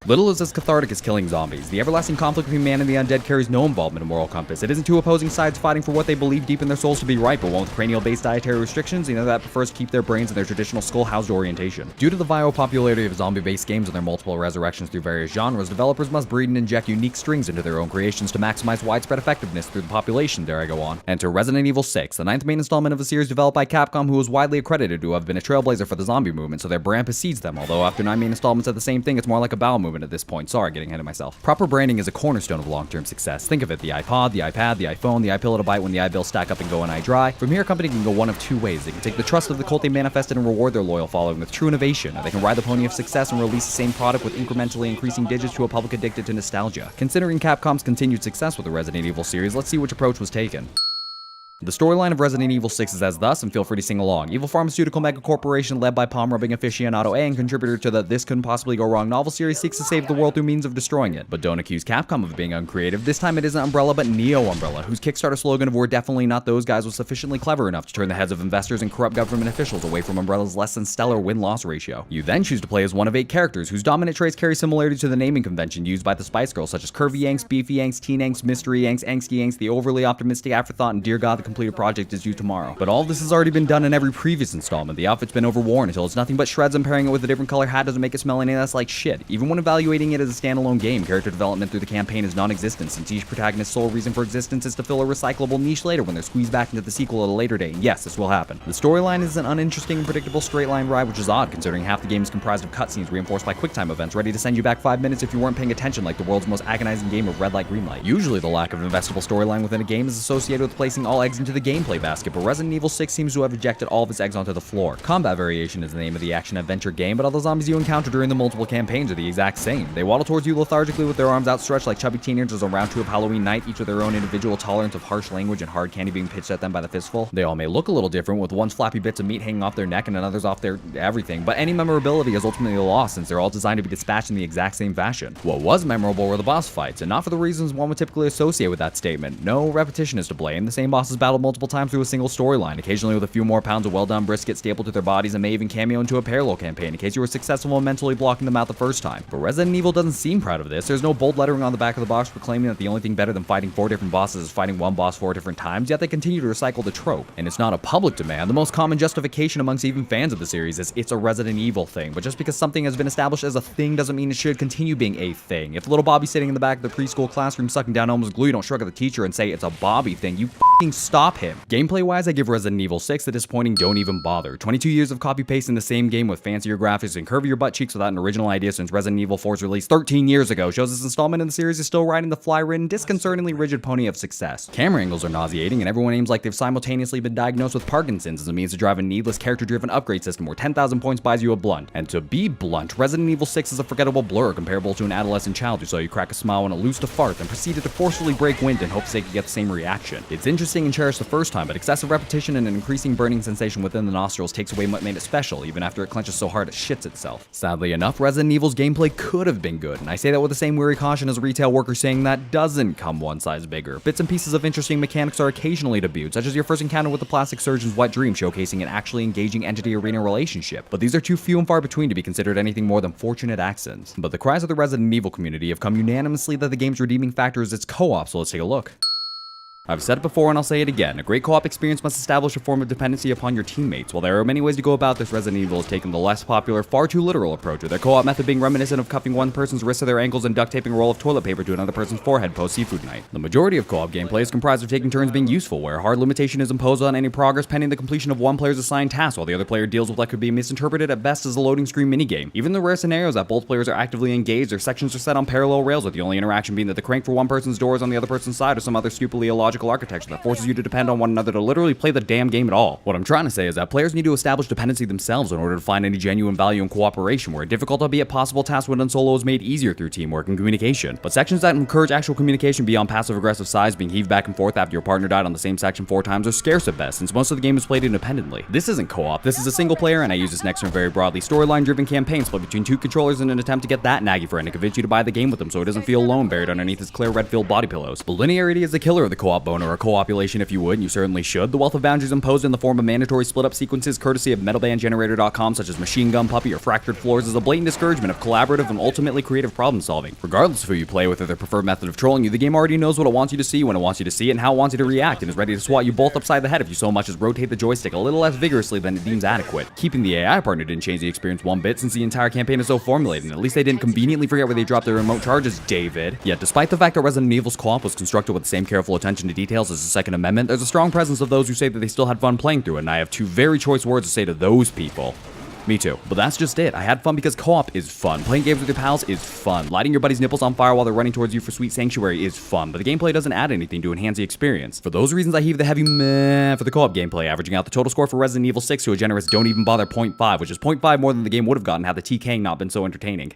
Little is as cathartic as killing zombies. The everlasting conflict between man and the undead carries no involvement in moral compass. It isn't two opposing sides fighting for what they believe deep in their souls to be right, but one with cranial-based dietary restrictions, the other that prefers to keep their brains in their traditional skull-housed orientation. Due to the viral popularity of zombie-based games and their multiple resurrections through various genres, developers must breed and inject unique strings into their own creations to maximize widespread effectiveness through the population. There I go on. Enter Resident Evil 6, the 9th main installment of a series developed by Capcom, who is widely accredited to have been a trailblazer for the zombie movement, so their brand precedes them, although after 9 main installments of the same thing, it's more like a bowel movement at this point. Sorry, getting ahead of myself. Proper branding is a cornerstone of long-term success. Think of it: the iPod, the iPad, the iPhone, the iPillow to bite when the eyeballs stack up and go an eye dry. From here, a company can go one of two ways. They can take the trust of the cult they manifested and reward their loyal following with true innovation, or they can ride the pony of success and release the same product with incrementally increasing digits to a public addicted to nostalgia. Considering Capcom's continued success with the Resident Evil series, let's see which approach was taken. The storyline of Resident Evil 6 is as thus, and feel free to sing along. Evil pharmaceutical megacorporation led by palm-rubbing aficionado A and contributor to the This Couldn't Possibly Go Wrong novel series seeks to save the world through means of destroying it. But don't accuse Capcom of being uncreative. This time it isn't Umbrella but Neo Umbrella, whose Kickstarter slogan of "We're definitely not those guys" was sufficiently clever enough to turn the heads of investors and corrupt government officials away from Umbrella's less than stellar win-loss ratio. You then choose to play as one of 8 characters whose dominant traits carry similarity to the naming convention used by the Spice Girls, such as Curvy Yanks, Beefy Yanks, Teen Yanks, Mystery Yanks, Angsty Yanks, the overly optimistic afterthought, and Dear God, the completed project is tomorrow. But all of this has already been done in every previous installment. The outfit's been overworn until it's nothing but shreds, and pairing it with a different color hat doesn't make it smell any less like shit. Even when evaluating it as a standalone game, character development through the campaign is non-existent, since each protagonist's sole reason for existence is to fill a recyclable niche later when they're squeezed back into the sequel at a later date. And yes, this will happen. The storyline is an uninteresting and predictable straight-line ride, which is odd considering half the game is comprised of cutscenes reinforced by QuickTime events ready to send you back 5 minutes if you weren't paying attention, like the world's most agonizing game of red light, green light. Usually the lack of investable storyline within a game is associated with placing all eggs into the gameplay basket, but Resident Evil 6 seems to have ejected all of its eggs onto the floor. Combat variation is the name of the action-adventure game, but all the zombies you encounter during the multiple campaigns are the exact same. They waddle towards you lethargically with their arms outstretched like chubby teenagers on round 2 of Halloween night, each with their own individual tolerance of harsh language and hard candy being pitched at them by the fistful. They all may look a little different, with one's flappy bits of meat hanging off their neck and another's off their everything, but any memorability is ultimately lost since they're all designed to be dispatched in the exact same fashion. What was memorable were the boss fights, and not for the reasons one would typically associate with that statement. No, repetition is to blame. The same bosses battled multiple times through a single storyline, occasionally with a few more pounds of well-done brisket stapled to their bodies, and may even cameo into a parallel campaign in case you were successful in mentally blocking them out the first time. But Resident Evil doesn't seem proud of this. There's no bold lettering on the back of the box proclaiming that the only thing better than fighting 4 different bosses is fighting one boss 4 different times, yet they continue to recycle the trope. And it's not a public demand. The most common justification amongst even fans of the series is it's a Resident Evil thing, but just because something has been established as a thing doesn't mean it should continue being a thing. If little Bobby's sitting in the back of the preschool classroom sucking down Elmo's glue, you don't shrug at the teacher and say it's a Bobby thing. You f***ing stop him. Gameplay-wise, I give Resident Evil 6 the disappointing don't even bother. 22 years of copy-paste in the same game with fancier graphics and curvier butt cheeks without an original idea since Resident Evil 4's release 13 years ago shows this installment in the series is still riding the fly-ridden, disconcertingly rigid pony of success. Camera angles are nauseating, and everyone aims like they've simultaneously been diagnosed with Parkinson's as a means to drive a needless character-driven upgrade system where 10,000 points buys you a blunt. And to be blunt, Resident Evil 6 is a forgettable blur comparable to an adolescent child who saw you crack a smile when it loosed a fart, then proceeded to forcefully break wind in hopes they could get the same reaction. It's interesting and cherished the first time, but excessive repetition and an increasing burning sensation within the nostrils takes away what made it special, even after it clenches so hard it shits itself. Sadly enough, Resident Evil's gameplay could have been good, and I say that with the same weary caution as a retail worker saying that doesn't come one size bigger. Bits and pieces of interesting mechanics are occasionally debuted, such as your first encounter with the plastic surgeon's wet dream showcasing an actually engaging entity-arena relationship, but these are too few and far between to be considered anything more than fortunate accents. But the cries of the Resident Evil community have come unanimously that the game's redeeming factor is its co-op, so let's take a look. I've said it before and I'll say it again, a great co-op experience must establish a form of dependency upon your teammates. While there are many ways to go about this, Resident Evil has taken the less popular, far too literal approach, with their co-op method being reminiscent of cuffing one person's wrists to their ankles and duct taping a roll of toilet paper to another person's forehead post-seafood night. The majority of co-op gameplay is comprised of taking turns being useful, where a hard limitation is imposed on any progress pending the completion of one player's assigned task, while the other player deals with what could be misinterpreted at best as a loading screen minigame. Even the rare scenarios that both players are actively engaged, their sections are set on parallel rails, with the only interaction being that the crank for one person's door is on the other person's side, or some other stupidly illogical architecture that forces you to depend on one another to literally play the damn game at all. What I'm trying to say is that players need to establish dependency themselves in order to find any genuine value in cooperation, where a difficult albeit possible task when done solo is made easier through teamwork and communication. But sections that encourage actual communication beyond passive-aggressive sighs being heaved back and forth after your partner died on the same section 4 times are scarce at best, since most of the game is played independently. This isn't co-op, this is a single player, and I use this next term very broadly, storyline-driven campaign split between 2 controllers in an attempt to get that naggy friend to convince you to buy the game with them so it doesn't feel alone buried underneath his clear red-filled body pillows. But linearity is the killer of the co-op backbone, or a co-opulation if you would, and you certainly should. The wealth of boundaries imposed in the form of mandatory split-up sequences courtesy of metalbandgenerator.com, such as Machine Gun Puppy or Fractured Floors, is a blatant discouragement of collaborative and ultimately creative problem solving. Regardless of who you play with or their preferred method of trolling you, the game already knows what it wants you to see, when it wants you to see it, and how it wants you to react, and is ready to swat you both upside the head if you so much as rotate the joystick a little less vigorously than it deems adequate. Keeping the AI partner didn't change the experience one bit, since the entire campaign is so formulated, and at least they didn't conveniently forget where they dropped their remote charges, David. Yet, despite the fact that Resident Evil's co-op was constructed with the same careful attention to details as the Second Amendment, there's a strong presence of those who say that they still had fun playing through it, and I have two very choice words to say to those people. Me too. But that's just it. I had fun because co-op is fun. Playing games with your pals is fun. Lighting your buddy's nipples on fire while they're running towards you for sweet sanctuary is fun, but the gameplay doesn't add anything to enhance the experience. For those reasons, I heave the heavy meh for the co-op gameplay, averaging out the total score for Resident Evil 6 to a generous don't even bother 0.5, which is 0.5 more than the game would have gotten had the TKing not been so entertaining.